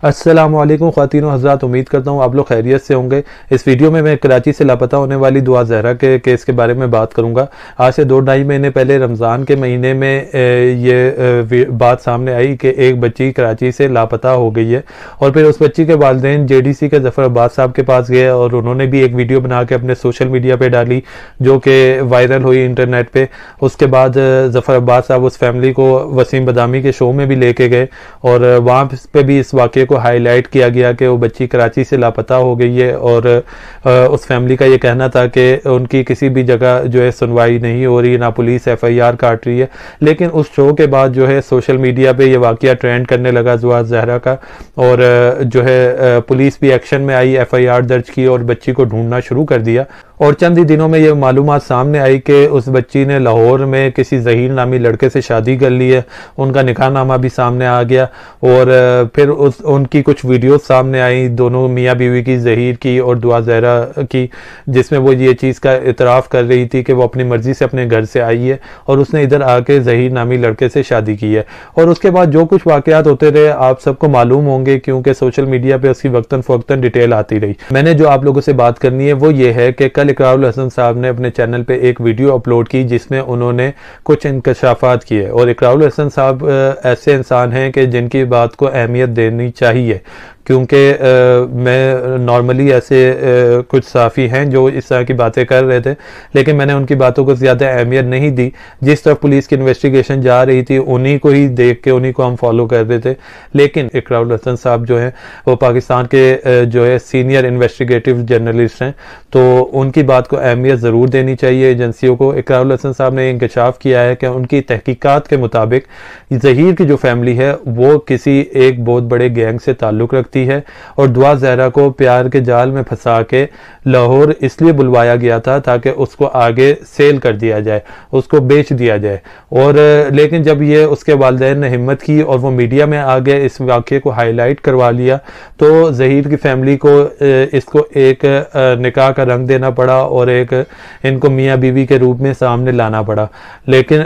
السلام علیکم خواتین و حضرات، امید کرتا ہوں آپ لوگ خیریت سے ہوں گے۔ اس ویڈیو میں کراچی سے لاپتہ ہونے والی دعا زہرا کے کیس کے بارے میں بات کروں گا۔ آج سے 2-2.5 مہینے پہلے رمضان کے مہینے میں یہ بات سامنے آئی کہ ایک بچی کراچی سے لاپتہ ہو گئی ہے، اور پھر اس بچی کے والدین JDC کے ظفر عباس صاحب کے پاس گئے اور انہوں نے بھی ایک ویڈیو بنا کے اپنے سوشل میڈیا پہ ڈالی جو کہ وائرل ہوئی انٹرنیٹ پہ۔ اس کے بعد ظفر عباس صاحب اس فیملی کو وسیم بدامی کے شو میں بھی لے کے گئے، اور وہاں پہ بھی اس واقعے کو ہائی لائٹ کیا گیا کہ وہ بچی کراچی سے لاپتہ ہو گئی ہے، اور اس فیملی کا یہ کہنا تھا کہ ان کی کسی بھی جگہ جو ہے سنوائی نہیں ہو رہی، نہ پولیس FIR کاٹ رہی ہے۔ لیکن اس شو کے بعد جو ہے سوشل میڈیا پہ یہ واقعہ ٹرینڈ کرنے لگا دعا زہرا کا، اور جو ہے پولیس بھی ایکشن میں آئی، FIR درج کی اور بچی کو ڈھونڈنا شروع کر دیا۔ اور چند ہی دنوں میں یہ معلومات سامنے آئی کہ اس بچی نے لاہور میں کسی ظہیر نامی لڑکے سے شادی کر لی ہے، ان کا نکاح نامہ بھی سامنے آ گیا، اور پھر ان کی کچھ ویڈیوز سامنے آئیں دونوں میاں بیوی کی، ظہیر کی اور دعا زہرا کی، جس میں وہ یہ چیز کا اعتراف کر رہی تھی کہ وہ اپنی مرضی سے اپنے گھر سے آئی ہے اور اس نے ادھر آ کے ظہیر نامی لڑکے سے شادی کی ہے۔ اور اس کے بعد جو کچھ واقعات ہوتے رہے آپ سب کو معلوم ہوں گے، کیونکہ سوشل میڈیا پہ اس کی وقتاً فوقتاً ڈیٹیل آتی رہی۔ میں نے جو آپ لوگوں سے بات کرنی ہے وہ یہ ہے کہ کل اقرار الحسن صاحب نے اپنے چینل پہ ایک ویڈیو اپلوڈ کی جس میں انہوں نے کچھ انکشافات کیے، اور اقرار الحسن صاحب ایسے انسان ہیں کہ جن کی بات کو اہمیت دینی چاہیے، کیونکہ میں نارملی ایسے کچھ صحافی ہیں جو اس طرح کی باتیں کر رہے تھے، لیکن میں نے ان کی باتوں کو زیادہ اہمیت نہیں دی۔ جس طرف پولیس کی انویسٹیگیشن جا رہی تھی انہی کو ہی دیکھ کے انہی کو ہم فالو کر رہے تھے۔ لیکن اقرار الحسن صاحب جو ہیں وہ پاکستان کے جو ہے سینئر انویسٹیگیٹو جرنلسٹ ہیں، تو ان کی بات کو اہمیت ضرور دینی چاہیے ایجنسیوں کو۔ اقرار الحسن صاحب نے انکشاف کیا ہے کہ ان کی تحقیقات کے مطابق ظہیر کی جو فیملی ہے وہ کسی ایک بہت بڑے گینگ سے تعلق رکھتی ہے، اور دعا زہرا کو پیار کے جال میں پھنسا کے لاہور اس لیے بلوایا گیا تھا تاکہ اس کو آگے سیل کر دیا جائے، اس کو بیچ دیا جائے۔ اور لیکن جب یہ اس کے والدین نے ہمت کی اور وہ میڈیا میں آ گئے، اس واقعے کو ہائی لائٹ کروا لیا، تو ظہیر کی فیملی کو اس کو ایک نکاح کا رنگ دینا پڑا اور ایک ان کو میاں بیوی کے روپ میں سامنے لانا پڑا۔ لیکن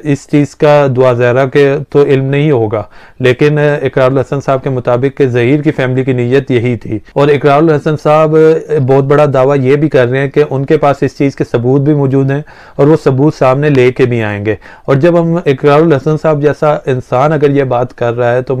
اس چیز کا دعا زہرا کے تو علم نہیں ہوگا، لیکن اقرار الحسن صاحب کے مطابق کہ ظہیر کی فیملی کی نیت یہی تھی، اور اقرار الحسن صاحب بہت بڑا دعویٰ یہ بھی کر رہے ہیں کہ ان کے پاس اس چیز کے ثبوت بھی موجود ہیں اور وہ ثبوت سامنے لے کے بھی آئیں گے۔ اور جب ہم اقرار الحسن صاحب جیسا انسان اگر یہ بات کر رہا ہے تو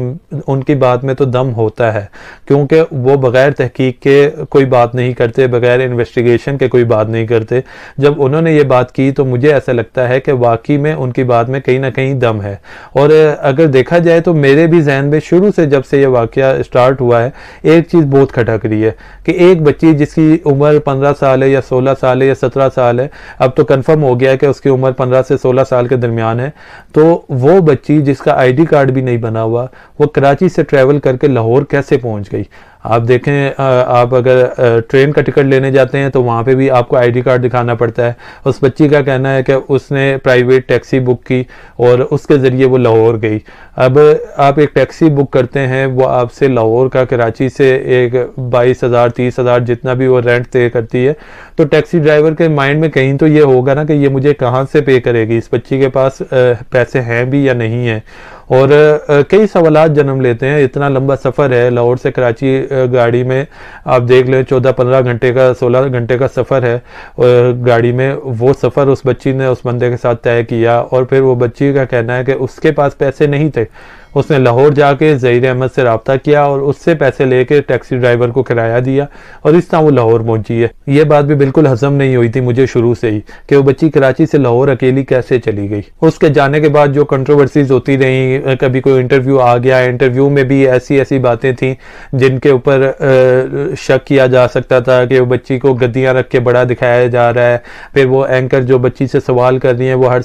ان کی بات میں تو دم ہوتا ہے، کیونکہ وہ بغیر تحقیق کے کوئی بات نہیں کرتے، بغیر انویسٹیگیشن کے کوئی بات نہیں کرتے۔ جب انہوں نے یہ بات کی تو مجھے ایسا لگتا ہے کہ واقعی میں ان کی بات میں کہیں نہ کہیں دم ہے۔ اور اگر دیکھا جائے تو میرے بھی ذہن میں شروع سے جب سے یہ واقعہ سٹارٹ ہوا ہے ایک چیز بہت کھٹک رہی ہے کہ ایک بچی جس کی عمر 15 سال ہے یا 16 سال ہے یا 17 سال ہے، اب تو کنفرم ہو گیا ہے کہ اس کی عمر 15 سے 16 سال کے درمیان ہے، تو وہ بچی جس کا ID کارڈ بھی نہیں بنا ہوا وہ کراچی سے ٹریول کر کے لاہور کیسے پہنچ گئی؟ آپ دیکھیں، آپ اگر ٹرین کا ٹکٹ لینے جاتے ہیں تو وہاں پہ بھی آپ کو ID کارڈ دکھانا پڑتا ہے۔ اس بچی کا کہنا ہے کہ اس نے پرائیویٹ ٹیکسی بک کی اور اس کے ذریعے وہ لاہور گئی۔ اب آپ ایک ٹیکسی بک کرتے ہیں، وہ آپ سے لاہور کا کراچی سے ایک 22,000 30,000 جتنا بھی وہ رینٹ طے کرتی ہے، تو ٹیکسی ڈرائیور کے مائنڈ میں کہیں تو یہ ہوگا نا کہ یہ مجھے کہاں سے پے کرے گی، اس بچی کے پاس پیسے ہیں بھی یا نہیں ہیں۔ اور کئی سوالات جنم لیتے ہیں۔ اتنا لمبا سفر ہے لاہور سے کراچی گاڑی میں، آپ دیکھ لیں 14-15 گھنٹے کا 16 گھنٹے کا سفر ہے گاڑی میں، وہ سفر اس بچی نے اس بندے کے ساتھ طے کیا، اور پھر وہ بچی کا کہنا ہے کہ اس کے پاس پیسے نہیں تھے، اس نے لاہور جا کے ظہیر احمد سے رابطہ کیا اور اس سے پیسے لے کے ٹیکسی ڈرائیور کو کرایہ دیا، اور اس طرح وہ لاہور پہنچی ہے۔ یہ بات بھی بالکل ہضم نہیں ہوئی تھی مجھے شروع سے ہی کہ وہ بچی کراچی سے لاہور اکیلی کیسے چلی گئی۔ اس کے جانے کے بعد جو کنٹروورسیز ہوتی رہیں، کبھی کوئی انٹرویو آ گیا، انٹرویو میں بھی ایسی باتیں تھیں جن کے اوپر شک کیا جا سکتا تھا کہ وہ بچی کو گدیاں رکھ کے بڑا دکھایا جا رہا ہے۔ پھر وہ اینکر جو بچی سے سوال کر رہی ہیں وہ ہر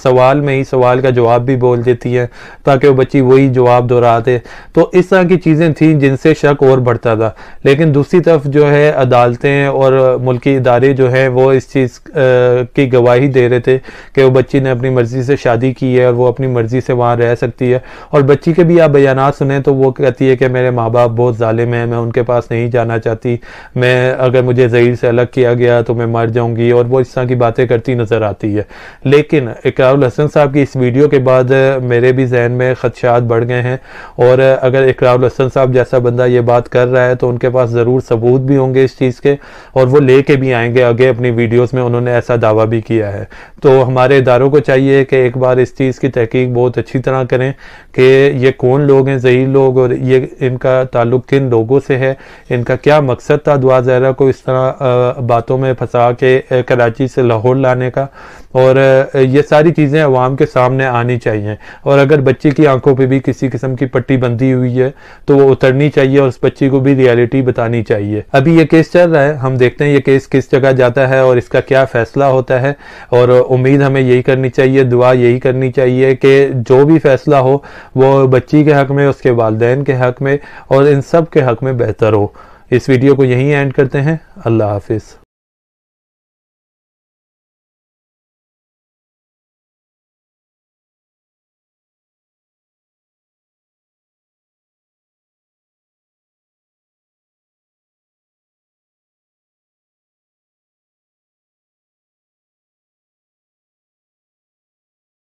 سوال میں ہی سوال کا جواب بھی بول دیتی ہیں تاکہ وہ بچی وہی جواب دہراتے، تو اس طرح کی چیزیں تھیں جن سے شک اور بڑھتا تھا۔ لیکن دوسری طرف جو ہے عدالتیں اور ملکی ادارے جو ہیں وہ اس چیز کی گواہی دے رہے تھے کہ وہ بچی نے اپنی مرضی سے شادی کی ہے اور وہ اپنی مرضی سے وہاں رہ سکتی ہے۔ اور بچی کے بھی آپ بیانات سنیں تو وہ کہتی ہے کہ میرے ماں باپ بہت ظالم ہیں، میں ان کے پاس نہیں جانا چاہتی، میں اگر مجھے ظہیر سے الگ کیا گیا تو میں مر جاؤں گی، اور وہ اس طرح کی باتیں کرتی نظر آتی ہے۔ لیکن اقرار الحسن صاحب کی اس ویڈیو کے بعد میرے بھی ذہن میں خدشہ خدشات بڑھ گئے ہیں، اور اگر اقرار الحسن صاحب جیسا بندہ یہ بات کر رہا ہے تو ان کے پاس ضرور ثبوت بھی ہوں گے اس چیز کے، اور وہ لے کے بھی آئیں گے آگے اپنی ویڈیوز میں، انہوں نے ایسا دعویٰ بھی کیا ہے۔ تو ہمارے اداروں کو چاہیے کہ ایک بار اس چیز کی تحقیق بہت اچھی طرح کریں کہ یہ کون لوگ ہیں ظہیر لوگ، اور یہ ان کا تعلق کن لوگوں سے ہے، ان کا کیا مقصد تھا دعا زہرا کو اس طرح باتوں میں پھنسا کے کراچی سے لاہور لانے کا، اور یہ ساری چیزیں عوام کے سامنے آنی چاہیے، اور اگر بچی کی آنکھوں پہ بھی کسی قسم کی پٹی بندھی ہوئی ہے تو وہ اترنی چاہیے اور اس بچی کو بھی ریالٹی بتانی چاہیے۔ ابھی یہ کیس چل رہا ہے، ہم دیکھتے ہیں یہ کیس کس جگہ جاتا ہے اور اس کا کیا فیصلہ ہوتا ہے، اور امید ہمیں یہی کرنی چاہیے، دعا یہی کرنی چاہیے کہ جو بھی فیصلہ ہو وہ بچی کے حق میں، اس کے والدین کے حق میں اور ان سب کے حق میں بہتر ہو۔ اس ویڈیو کو یہیں اینڈ کرتے ہیں، اللہ حافظ۔